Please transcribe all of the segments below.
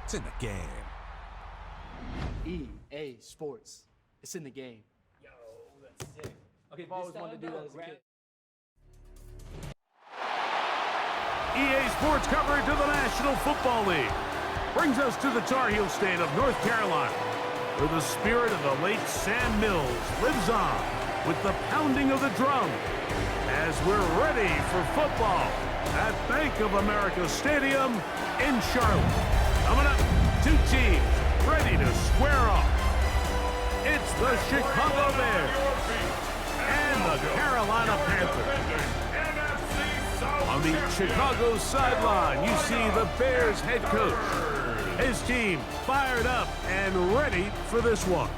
It's in the game. EA Sports. It's in the game. Yo, that's sick. Okay, I've always wanted to do that as a kid. EA Sports coverage of the National Football League brings us to the Tar Heel state of North Carolina, where the spirit of the late Sam Mills lives on with the pounding of the drum as we're ready for football at Bank of America Stadium in Charlotte. Coming up, two teams ready to square off. It's the Chicago Bears and the Carolina Panthers. On the Chicago sideline, you see the Bears head coach. His team fired up and ready for this one.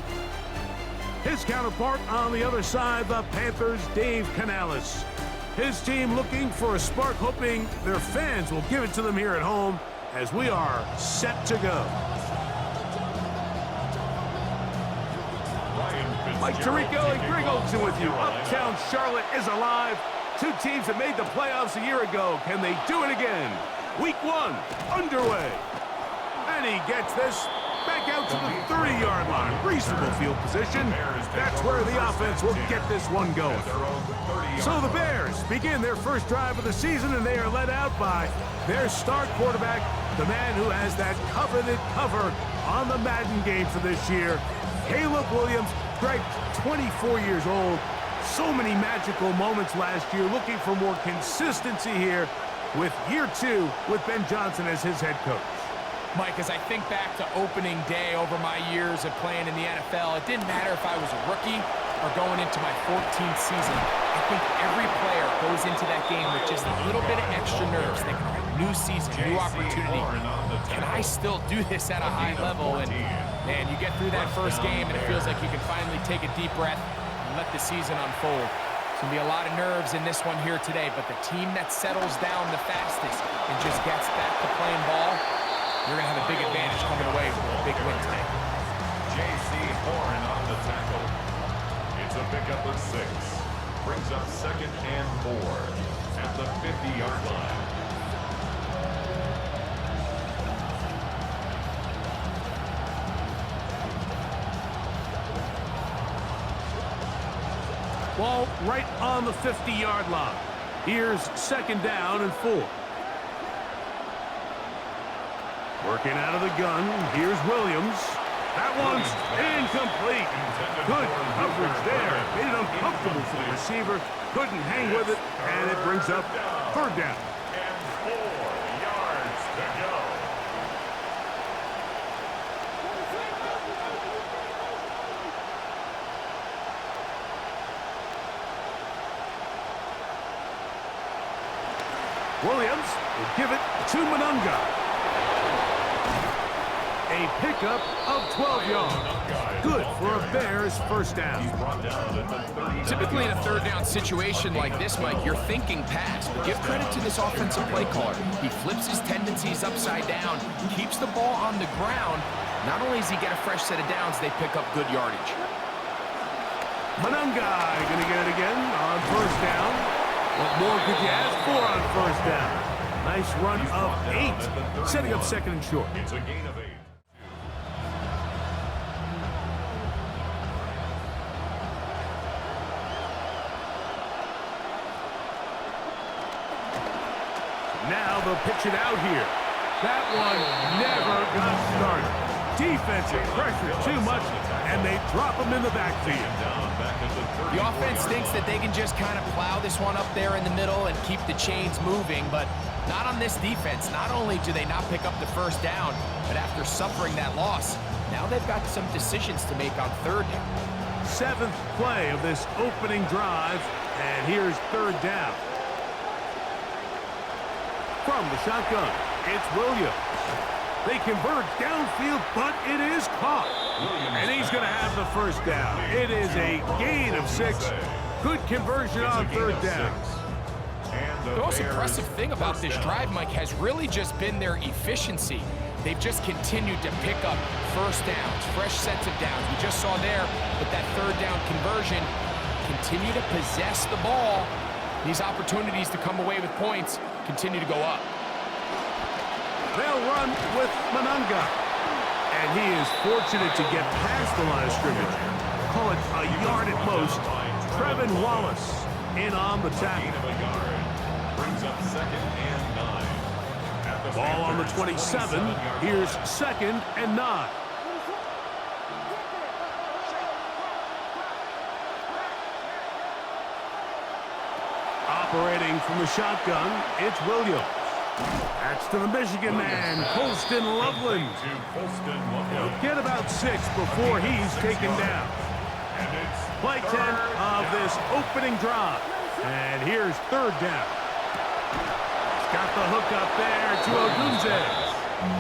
His counterpart on the other side, the Panthers' Dave Canales. His team looking for a spark, hoping their fans will give it to them here at home as we are set to go. Mike Tirico and Greg Olson with you. Uptown Charlotte is alive. Two teams that made the playoffs a year ago. Can they do it again? Week 1 underway. And he gets this back out to the 30-yard line. Reasonable field position. That's where the offense will get this one going. So the Bears begin their first drive of the season, and they are led out by their star quarterback, the man who has that coveted cover on the Madden game for this year, Caleb Williams. Greg, 24 years old. So many magical moments last year, looking for more consistency here with year 2 with Ben Johnson as his head coach. Mike, as I think back to opening day over my years of playing in the NFL, it didn't matter if I was a rookie or going into my 14th season. I think every player goes into that game with just a little bit of extra nerves, thinking, all right, new season, new opportunity. Can I still do this at a high level? And man, you get through that first game and it feels like you can finally take a deep breath and let the season unfold. It's going to be a lot of nerves in this one here today, but the team that settles down the fastest and just gets back to playing ball, you're going to have a big advantage coming away with a big win today. J.C. Horn on the tackle. It's a pickup of 6. Brings up 2nd and 4 at the 50-yard line. Ball right on the 50-yard line. Here's 2nd down and 4. Working out of the gun, here's Williams. That one's incomplete. Good coverage there. Made it uncomfortable for the receiver. Couldn't hang with it, and it brings up 3rd down. And 4 yards to go. Williams will give it to Manunga. A pickup of 12 yards. Good for a Bears first down. Typically in a 3rd down situation like this, Mike, you're thinking pass, but give credit to this offensive play caller. He flips his tendencies upside down, keeps the ball on the ground. Not only does he get a fresh set of downs, they pick up good yardage. Manunga going to get it again on 1st down. What more could you ask for on 1st down? Nice run of 8, setting up 2nd and short. It's a gain of 8. Now they'll pitch it out here. That one never got started. Defensive pressure too much, and they drop him in the backfield. The offense thinks that they can just kind of plow this one up there in the middle and keep the chains moving, but not on this defense. Not only do they not pick up the 1st down, but after suffering that loss, now they've got some decisions to make on 3rd down. 7th play of this opening drive, and here's 3rd down. From the shotgun, it's Williams. They convert downfield, but it is caught. And he's going to have the 1st down. It is a gain of 6. Good conversion on 3rd down. The most impressive thing about this drive, Mike, has really just been their efficiency. They've just continued to pick up 1st downs, fresh sets of downs. We just saw there with that 3rd down conversion, continue to possess the ball. These opportunities to come away with points continue to go up. They'll run with Manunga. And he is fortunate to get past the line of scrimmage. Call it a yard at most. Trevin Wallace in on the tackle. Brings up 2nd and 9. Ball on the 27. Here's 2nd and 9. Operating from the shotgun, it's Williams. That's to the Michigan man, Colston Loveland. He'll get about 6 before he's taken down. Play 10 of this opening drive. And here's 3rd down. He's got the hook up there to Odunze.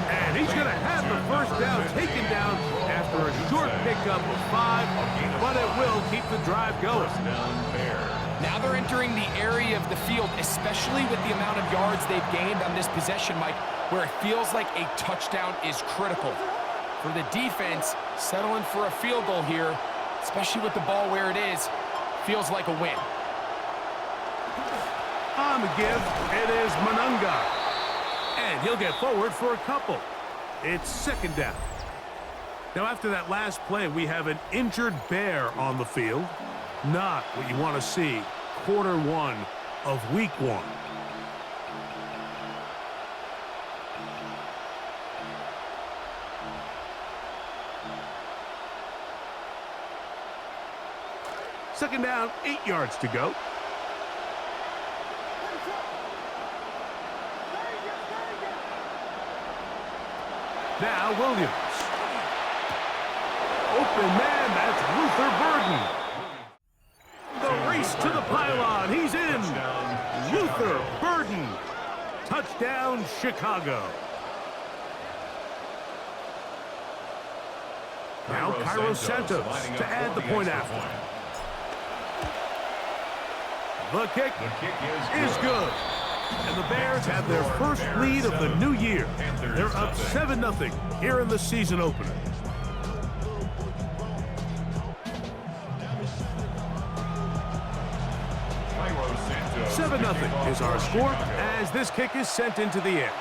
And he's going to have the 1st down taken down after a short pickup of 5, but it will keep the drive going. Now they're entering the area of the field, especially with the amount of yards they've gained on this possession, Mike, where it feels like a touchdown is critical. For the defense, settling for a field goal here, especially with the ball where it is, feels like a win. On the give, it is Manunga. And he'll get forward for a couple. It's 2nd down. Now after that last play, we have an injured Bear on the field. Not what you want to see. Quarter 1 of week 1. Second down, 8 yards to go. Now Williams. Open man, that's Luther Burden. The race to the pylon, he's in. Luther Burden. Touchdown, Chicago. Now Cairo Santos to add the point after. The kick is good. And the Bears have their first lead of the new year. They're up 7-0 here in the season opener. 7-0 is our score as this kick is sent into the air.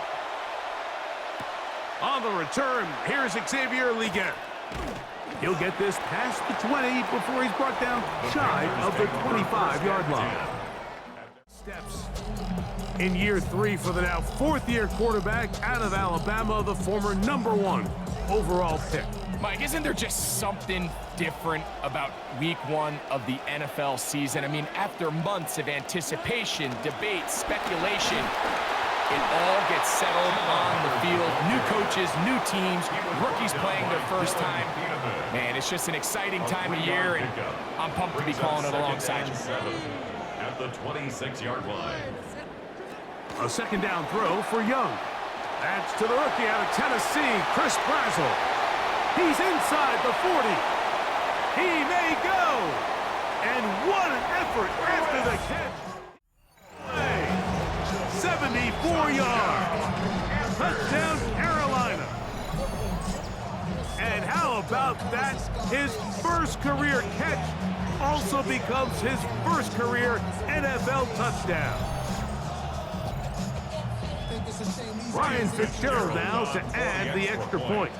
On the return, here's Xavier Ligon. He'll get this past the 20 before he's brought down shy of the 25-yard line. Steps in year 3 for the now 4th-year quarterback out of Alabama, the former #1 overall pick. Mike, isn't there just something different about week 1 of the NFL season? I mean, after months of anticipation, debate, speculation, it all gets settled on the field. New coaches, new teams, rookies playing their first time. Man, it's just an exciting time of year, and I'm pumped to be calling it alongside you. At the 26-yard line. A 2nd down throw for Young. That's to the rookie out of Tennessee, Chris Brazzell. He's inside the 40. He may go. And what an effort after the catch. 74 yards. Touchdown, Carolina. And how about that? His first career catch also becomes his first career NFL touchdown. Ryan Fitzgerald now to add the extra point.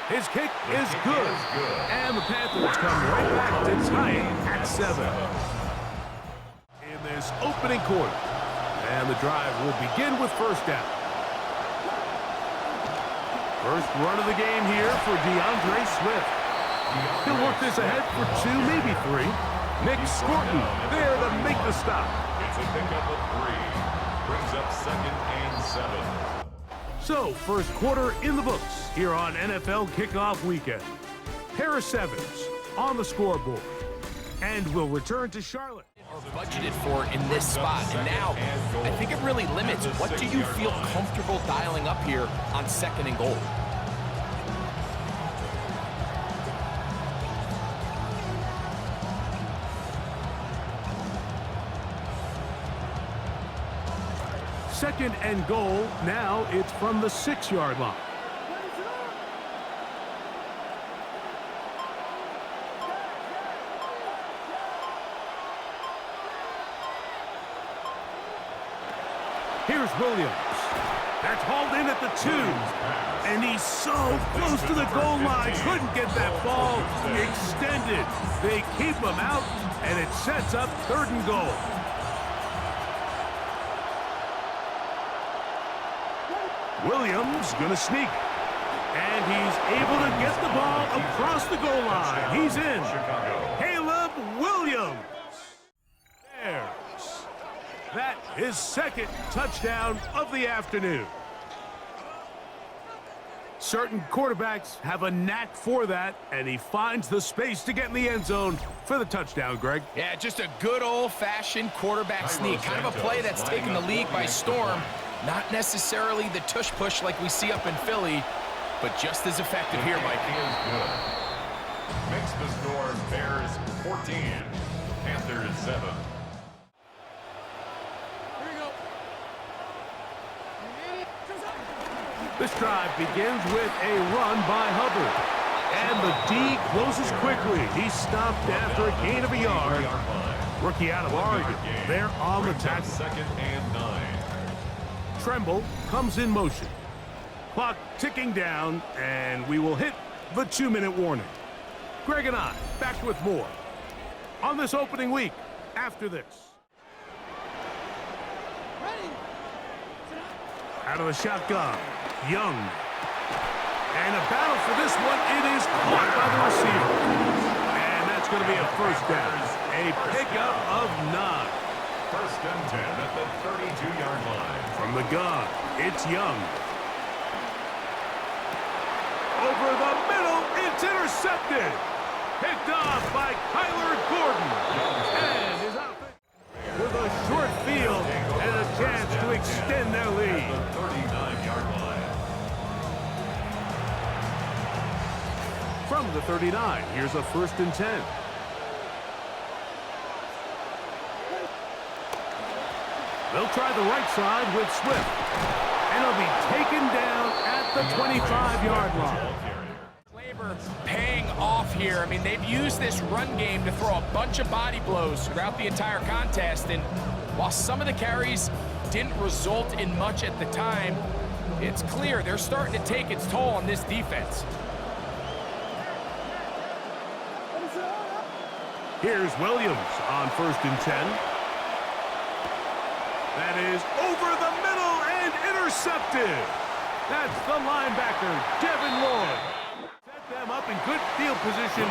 His kick is good. And the Panthers come right back to tie it at 7. In this opening quarter. And the drive will begin with 1st down. First run of the game here for DeAndre Swift. He'll work this ahead for 2, maybe 3. Nick Scorton there to make the stop. It's a pickup of 3. Brings up 2nd and 7. So, first quarter in the books here on NFL Kickoff Weekend. Paris Evans on the scoreboard. And we'll return to Charlotte. Budgeted for in this spot, and now I think it really limits what do you feel comfortable dialing up here on 2nd and goal. Second and goal, now it's from the 6-yard line. Here's Williams. That's hauled in at the 2. And he's so close to the goal line. Couldn't get that ball extended. They keep him out, and it sets up 3rd and goal. Williams gonna sneak. And he's able to get the ball across the goal line. He's in. Caleb Williams. There's that his 2nd touchdown of the afternoon. Certain quarterbacks have a knack for that, and he finds the space to get in the end zone for the touchdown, Greg. Yeah, just a good old-fashioned quarterback sneak. Kind of a play that's taken the league by storm. Not necessarily the tush-push like we see up in Philly, but just as effective here, Mike. Makes the score Bears 14, Panthers 7. This drive begins with a run by Hubbard. And the D closes quickly. He's stopped after a gain of a yard. Rookie out of Oregon. They're on the tackle. 2nd and 9. Tremble comes in motion. Clock ticking down, and we will hit the 2-minute warning. Greg and I back with more on this opening week after this. Out of the shotgun, Young. And a battle for this one. It is caught by the receiver. And that's going to be a 1st down. A pickup of 9. 1st and 10 at the 32-yard line. From the gun, it's Young. Over the middle, it's intercepted. Picked off by Kyler Gordon. And is out with a short field and a chance to extend their lead. The 39-yard line. From the 39, here's a 1st and 10. They'll try the right side with Swift. And he'll be taken down at the 25-yard line. Labor paying off here. I mean, they've used this run game to throw a bunch of body blows throughout the entire contest. And while some of the carries didn't result in much at the time, it's clear they're starting to take its toll on this defense. Here's Williams on 1st and 10. That is over the middle and intercepted. That's the linebacker, Devin Lloyd. Set them up in good field position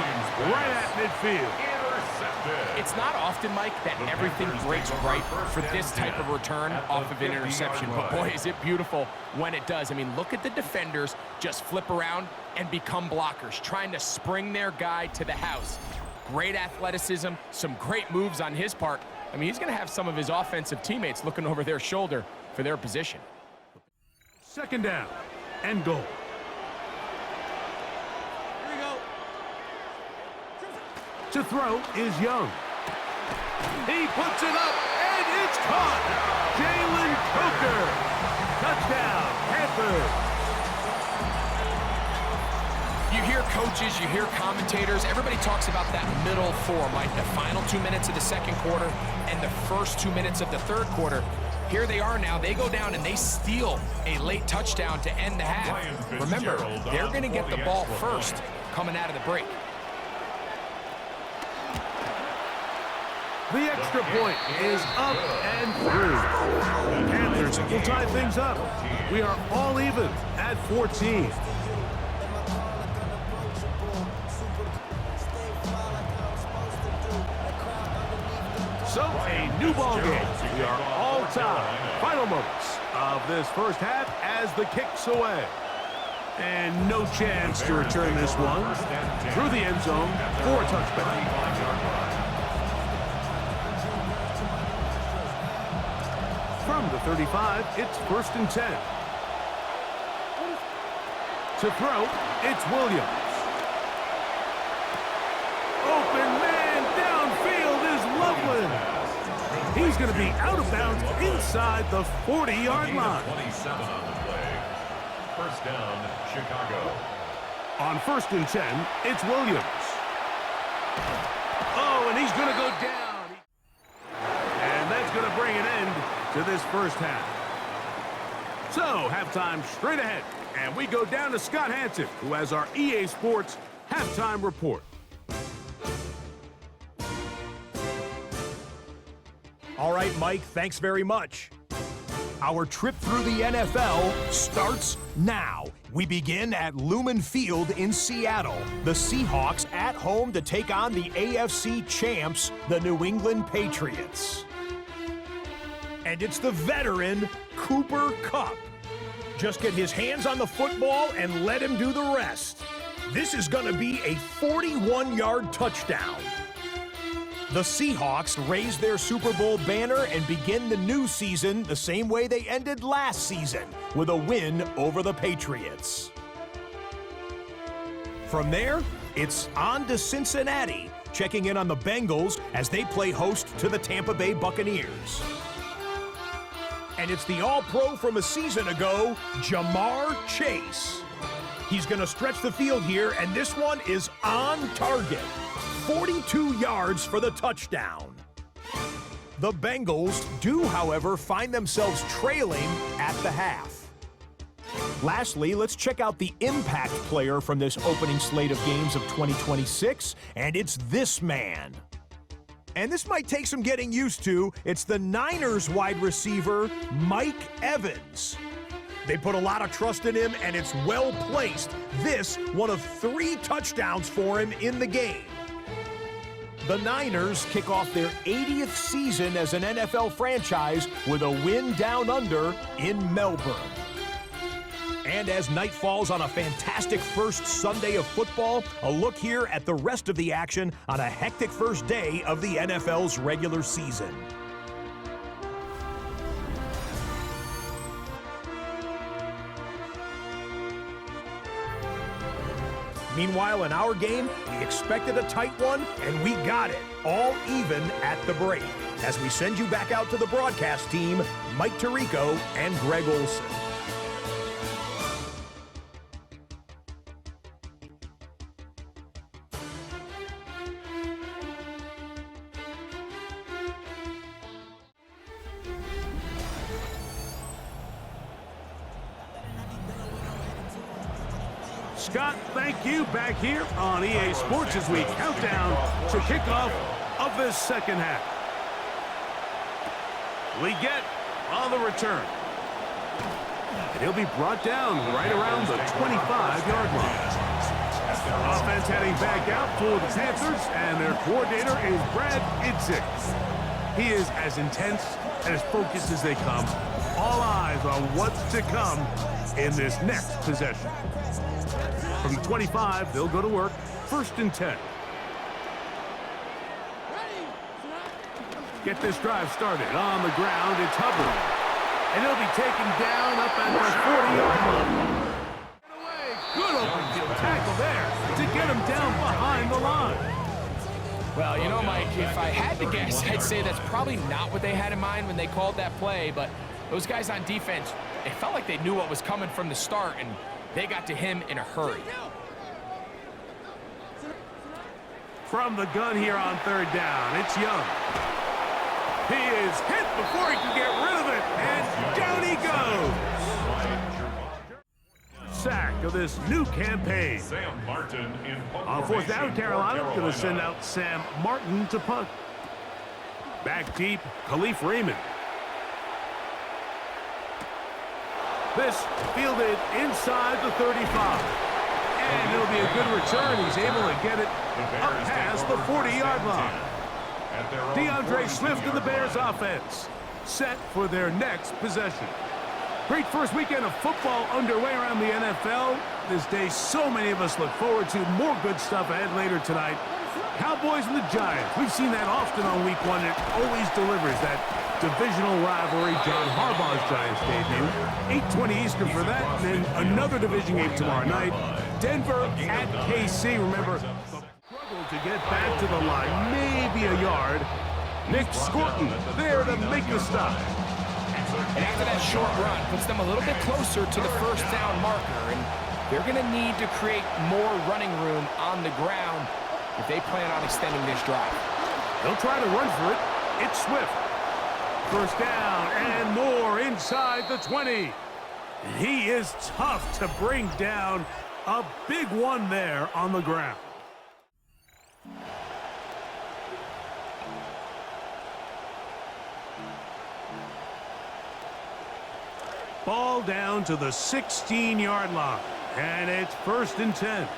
right at midfield. Intercepted. It's not often, Mike, that everything breaks right for this type of return off of an interception. But boy, is it beautiful when it does. I mean, look at the defenders just flip around and become blockers, trying to spring their guy to the house. Great athleticism, some great moves on his part. I mean, he's going to have some of his offensive teammates looking over their shoulder for their position. 2nd down and goal. Here we go. To throw is Young. He puts it up, and it's caught. Jalen Coker. Touchdown, Panthers. You hear coaches, you hear commentators, everybody talks about that middle 4, like the final 2 minutes of the 2nd quarter and the first 2 minutes of the 3rd quarter. Here they are now. They go down and they steal a late touchdown to end the half. Remember, they're going to get the ball first coming out of the break. The extra point is up and through. Panthers will tie things up. We are all even at 14. So, a new ball game. We are all tied. Final moments of this 1st half as the kick's away. And no chance to return this one through the end zone for a touchback. From the 35, it's 1st and 10. To throw, it's Williams. Open man downfield is Loveland. He's going to be out of bounds inside the 40-yard line. 27 on the play. 1st down, Chicago. On 1st and 10, it's Williams. Oh, and he's going to go down. And that's going to bring an end to this 1st half. So, halftime straight ahead, and we go down to Scott Hansen, who has our EA Sports halftime report. All right, Mike, thanks very much. Our trip through the NFL starts now. We begin at Lumen Field in Seattle. The Seahawks at home to take on the AFC champs, the New England Patriots. And it's the veteran Cooper Kupp. Just get his hands on the football and let him do the rest. This is going to be a 41-yard touchdown. The Seahawks raise their Super Bowl banner and begin the new season the same way they ended last season, with a win over the Patriots. From there, it's on to Cincinnati, checking in on the Bengals as they play host to the Tampa Bay Buccaneers. And it's the All-Pro from a season ago, Jamar Chase. He's going to stretch the field here, and this one is on target. 42 yards for the touchdown. The Bengals do, however, find themselves trailing at the half. Lastly, let's check out the impact player from this opening slate of games of 2026, and it's this man. And this might take some getting used to. It's the Niners wide receiver, Mike Evans. They put a lot of trust in him, and it's well placed. This, one of 3 touchdowns for him in the game. The Niners kick off their 80th season as an NFL franchise with a win down under in Melbourne. And as night falls on a fantastic first Sunday of football, a look here at the rest of the action on a hectic first day of the NFL's regular season. Meanwhile, in our game, we expected a tight one, and we got it, all even at the break. As we send you back out to the broadcast team, Mike Tirico and Greg Olson. Scott, thank you. Back here on EA Sports as we count down to kickoff of this second half. We get on the return. And he'll be brought down right around the 25-yard line. Offense heading back out for the Panthers, and their coordinator is Brad Idzik. He is as intense and as focused as they come. All eyes on what's to come in this next possession. From the 25, they'll go to work. 1st and 10. Get this drive started. On the ground, it's Hubbard. And he'll be taken down up at the 40-yard line. Good open field tackle there to get him down behind the line. Well, you know, Mike, if I had to guess, I'd say that's probably not what they had in mind when they called that play, but those guys on defense, it felt like they knew what was coming from the start, and they got to him in a hurry. From the gun here on 3rd down, it's Young. He is hit before he can get rid of it, and down he goes. Sack of this new campaign. Sam Martin in On 4th down, Carolina going to send out Sam Martin to punt. Back deep, Khalif Raymond. This fielded inside the 35. And it'll be a good return. He's able to get it up past the 40-yard line. DeAndre Swift and the Bears offense set for their next possession. Great first weekend of football underway around the NFL. This day, so many of us look forward to more good stuff ahead later tonight. Cowboys and the Giants. We've seen that often on week 1. It always delivers that divisional rivalry. John Harbaugh's Giants debut. 8:20 Eastern for that. And then another division game tomorrow night. Denver at KC. Remember, struggle to get back to the line. Maybe a yard. Nick Scorton there to make the stop. And after that short run, puts them a little bit closer to the 1st down marker. And they're going to need to create more running room on the ground if they plan on extending this drive. They'll try to run for it. It's Swift. 1st down and more inside the 20. And he is tough to bring down. A big one there on the ground. Ball down to the 16-yard line, and it's 1st and 10.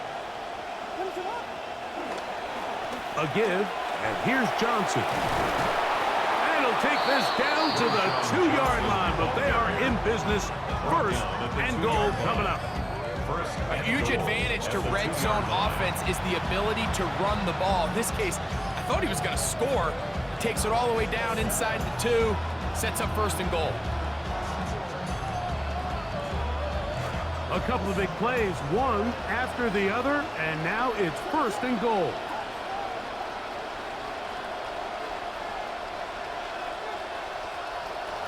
A give, and here's Johnson. And he'll take this down to the 2-yard line, but they are in business. 1st and goal coming up. A huge advantage to red zone offense is the ability to run the ball. In this case, I thought he was going to score. Takes it all the way down inside the 2, sets up 1st and goal. A couple of big plays, one after the other, and now it's 1st and goal.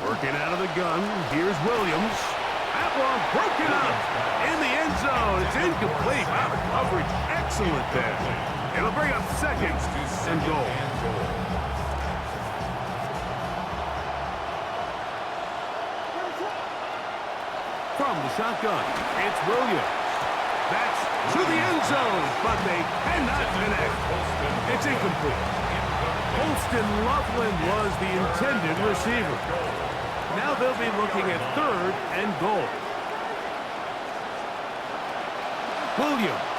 Working out of the gun, here's Williams. That one broken up in the end zone. It's incomplete. Wow, the coverage excellent there. It'll bring up 2nd and goal. From the shotgun, it's Williams. That's to the end zone, but they cannot connect. It's incomplete. Holston Loveland was the intended receiver. Now they'll be looking at 3rd and goal. Williams.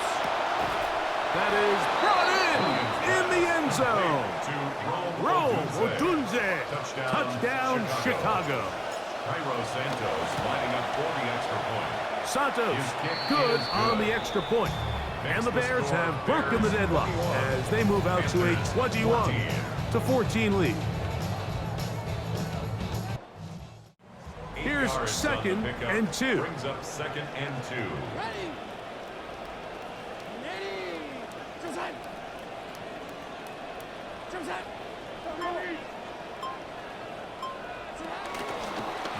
That is brought in the end zone. Rome Odunze. Touchdown, Chicago. Cairo Santos lining up for the extra point. Santos, good on the extra point. And the Bears have broken the deadlock as they move out to a 21-14 lead. Here's 2nd and 2. Brings up 2nd and 2.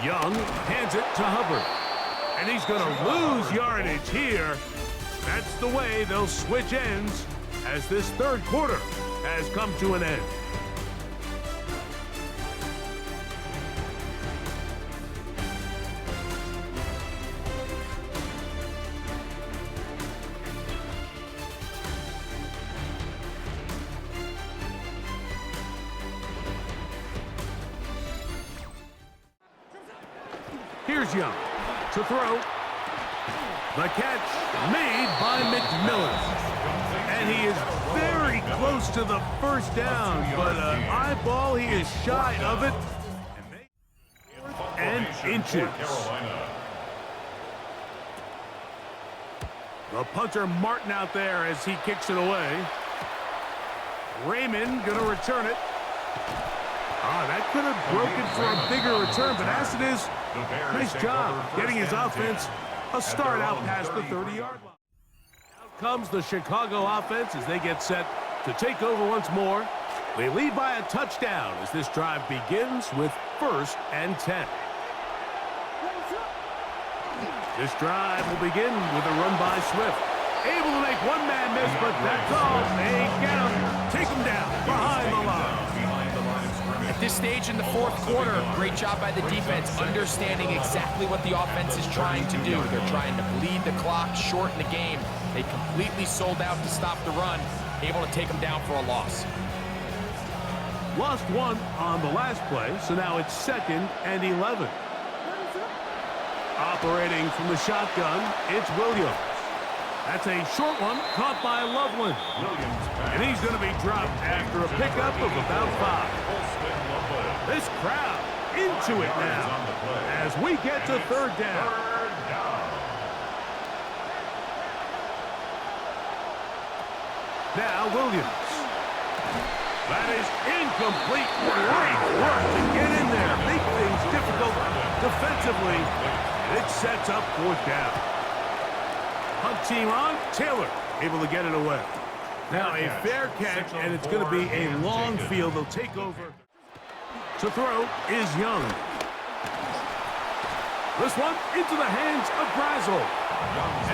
Young hands it to Hubbard. And he's going to lose yardage here. That's the way they'll switch ends as this 3rd quarter has come to an end. Here's Young to throw. The catch made by McMillan. And he is very close to the 1st down, but an eyeball, he is shy of it. And inches. The punter Martin out there as he kicks it away. Raymond gonna return it. That could have broken for a bigger return, but as it is, nice job getting his offense a start out past the 30-yard line. Out comes the Chicago offense as they get set to take over once more. They lead by a touchdown as this drive begins with 1st and 10. This drive will begin with a run by Swift. Able to make one man miss, but that's all. They get him, take him down behind the line. At this stage in the 4th quarter, great job by the defense, understanding exactly what the offense is trying to do. They're trying to bleed the clock, shorten the game. They completely sold out to stop the run, able to take them down for a loss. Lost one on the last play, so now it's 2nd and 11. Operating from the shotgun, it's Williams. That's a short one caught by Loveland. And he's going to be dropped after a pickup of about 5. This crowd into it now as we get to 3rd down. Now Williams. That is incomplete. Great work to get in there. Make things difficult defensively. And it sets up 4th down. Hunt team on. Taylor able to get it away. Now a fair catch, and it's going to be a long field. They'll take over. To throw is Young. This one into the hands of Brazel.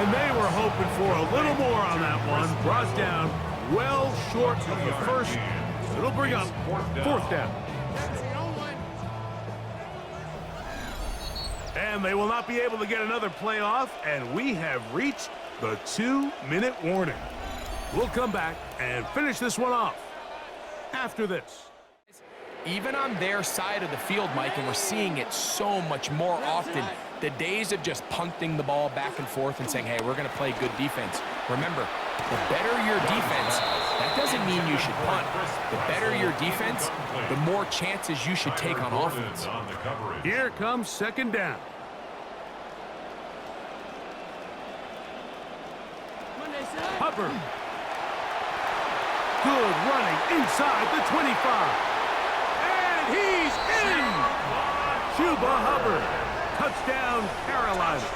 And they were hoping for a little more on that one. Brought down well short of the 1st. It'll bring up 4th down. And they will not be able to get another play off, and we have reached the 2-minute warning. We'll come back and finish this one off after this. Even on their side of the field, Mike, and we're seeing it so much more often, the days of just punting the ball back and forth and saying, hey, we're going to play good defense. Remember, the better your defense, that doesn't mean you should punt. The better your defense, the more chances you should take on offense. Here comes second down. Hubbard. Good running inside the 25. And he's in! Chuba Hubbard. Touchdown, Carolina.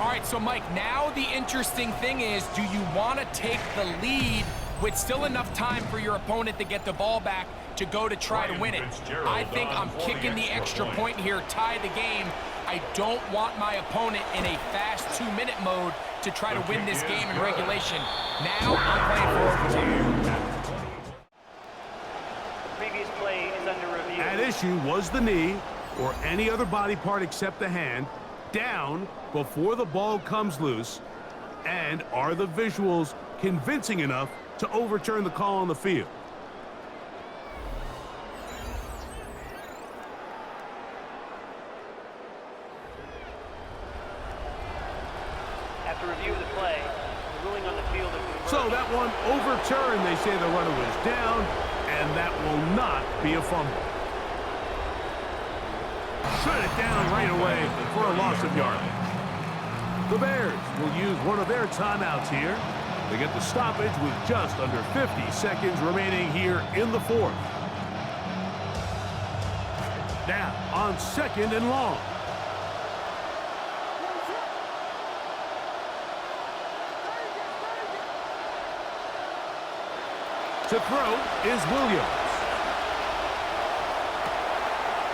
All right, so Mike, now the interesting thing is, do you want to take the lead with still enough time for your opponent to get the ball back to go to try to win it? I think I'm kicking the extra point here, tie the game. I don't want my opponent in a fast 2-minute mode to try to win this game in regulation. Now I'm playing for overtime. Previous play is under review. At issue was the knee, or any other body part except the hand, down before the ball comes loose. And are the visuals convincing enough to overturn the call on the field? After review of the play, the ruling on the field is reversed. So that one overturned. They say the runner was down, and that will not be a fumble. Shut it down right away for a loss of yardage. The Bears will use one of their timeouts here. They get the stoppage with just under 50 seconds remaining here in the fourth. Now on second and long. To throw is Williams.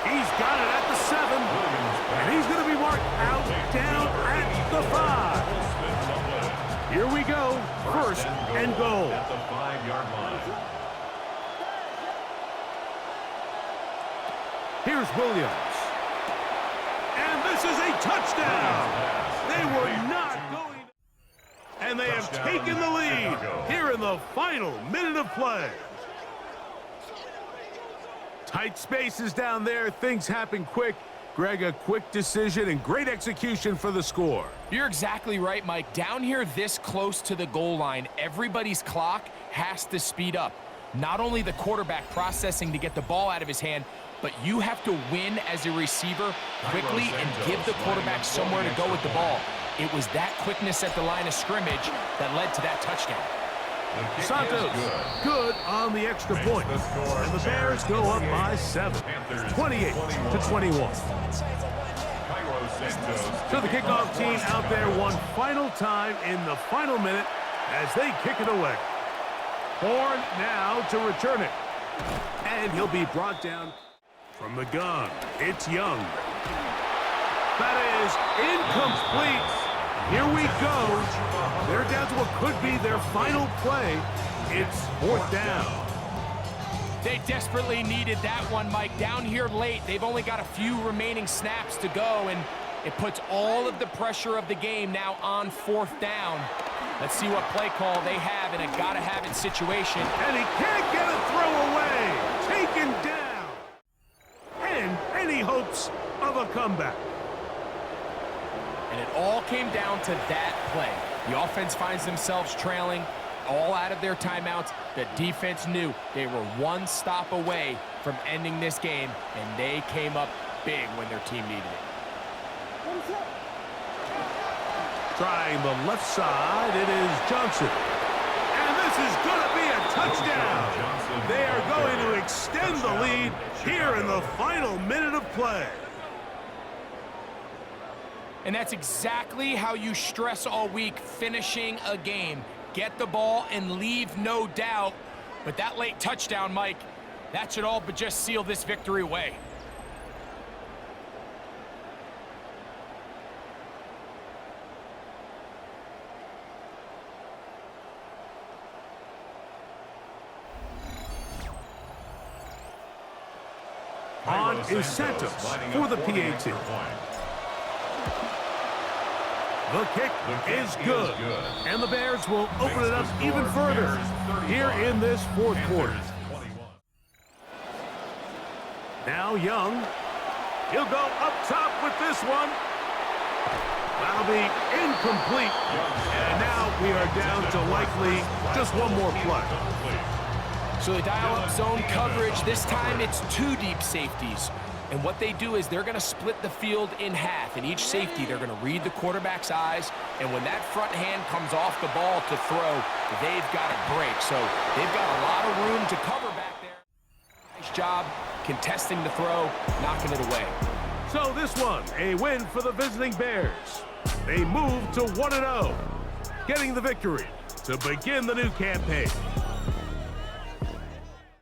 He's got it at the 7, and he's going to be marked out down at the 5. Here we go, first and goal. At the 5-yard line. Here's Williams. And this is a touchdown. They were not going. And they have taken the lead here in the final minute of play. Tight spaces down there. Things happen quick. Greg, a quick decision and great execution for the score. You're exactly right, Mike. Down here this close to the goal line, everybody's clock has to speed up. Not only the quarterback processing to get the ball out of his hand, but you have to win as a receiver quickly and give the quarterback somewhere to go with the ball. It was that quickness at the line of scrimmage that led to that touchdown. Santos, good on the extra point. And the Bears go up by 7, 28-21. So the kickoff team out there one final time in the final minute as they kick it away. Horn now to return it. And he'll be brought down from the gun. It's Young. That is incomplete. Here we go. They're down to what could be their final play. It's fourth down. They desperately needed that one, Mike. Down here late, they've only got a few remaining snaps to go, and it puts all of the pressure of the game now on fourth down. Let's see what play call they have in a gotta-have-it situation. And he can't get a throw away. Taken down. And any hopes of a comeback. And it all came down to that play. The offense finds themselves trailing, all out of their timeouts. The defense knew they were one stop away from ending this game, and they came up big when their team needed it. Trying the left side, it is Johnson. And this is going to be a touchdown. They are going to extend the lead here in the final minute of play. And that's exactly how you stress all week, finishing a game. Get the ball and leave no doubt. But that late touchdown, Mike, that should all but just seal this victory away. on is Santos for the PAT. The kick is good, and the Bears will open it up even further here in this fourth quarter. Now Young, he'll go up top with this one. That'll be incomplete, and now we are down to likely just one more play. So they dial up zone coverage. This time it's 2 deep safeties. And what they do is they're going to split the field in half. In each safety, they're going to read the quarterback's eyes. And when that front hand comes off the ball to throw, they've got to break. So they've got a lot of room to cover back there. Nice job contesting the throw, knocking it away. So this one, a win for the visiting Bears. They move to 1-0, getting the victory to begin the new campaign.